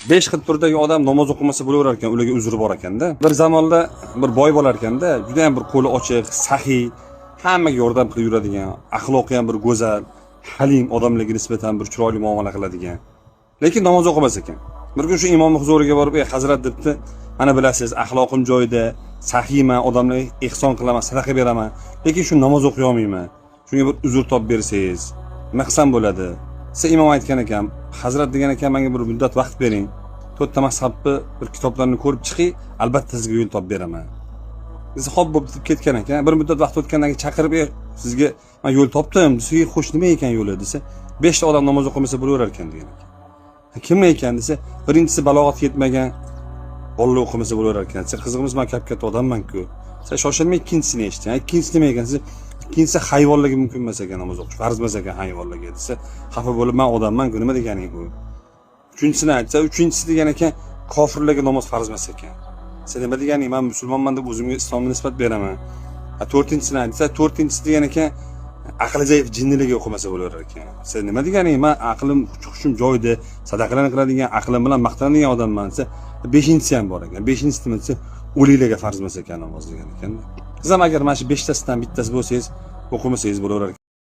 5 xil turdagi odam namoz o'qimasa bo'laverar ekan, ularga uzri bor ekanda. Bir zamonda bir boy bo'lar ekanda, juda ham bir qo'li ochiq, saxiy, hammaga yordam qilib yuradigan, axloqi ham bir go'zal, halim odamlarga nisbatan bir chiroyli muomala qiladigan. Lekin namoz o'qimas ekan. Bir kun shu imom huzuriga borib, "Ey hazrat" debdi, "Mana bilasiz, axloqim joyida, saxiyman, odamlarga ehson qilaman, sadaqa beraman, lekin shu namoz o'qiy olmayman. Shunga bir uzr topib bersangiz, nima qilsam bo'ladi?" Siz imom aytgan ekan, "Hazrat degan ekan, menga bir muddat vaqt bering. 4 ta mazhabni bir kitoblarni ko'rib chiqing, albatta sizga yo'l topib beraman." Biz xo'p bo'p deb ketgan ekan. Bir muddat vaqt o'tgandan keyin chaqirib, "Sizga men yo'l topdim." desa, "Xo'sh, nima ekan yo'li?" desa, 5 ta odam namoz o'qimasa bo'laverar ekan degan ekan. Kim ekan desa, birinchisi balog'atga yetmagan, bolalar o'qimasa bo'laverar ekan. Siz qizig'imiz, men katta odamman-ku. Siz shoshilmay ikkinchisini eshiting. Ikkinchisi nima ekan desa, ikkinchisi hayvonlarga mumkin emas ekan namoz o'qish, farz emas ekan hayvonlarga desa, xafa bo'lib, "Men odamman-ku, nima deganing bu?" Uchinchisini aytsa, uchinchisi degan ekan, kofirlarga namoz farz emas ekan. "Sen nima deganing? Men musulmonman deb o'zimga islomga nisbat beraman." To'rtinchisini aytsa, to'rtinchisi degan ekan, aqli zaif jinnilarga o'qimasa bo'laverar ekan. "Sen nima deganing? Men aqlim, hushim joyida, sadaqalarni qiladigan, aqlim bilan maqtanadigan odamman" desa, beshinchisi ham bor ekan. Beshinchisi nima desa, o'liklarga farz emas ekan namoz degan ekan. Siz ham agar mana shu 5 tasidan bittasi bo'lsangiz, o'qimasangiz bo'laverar ekan.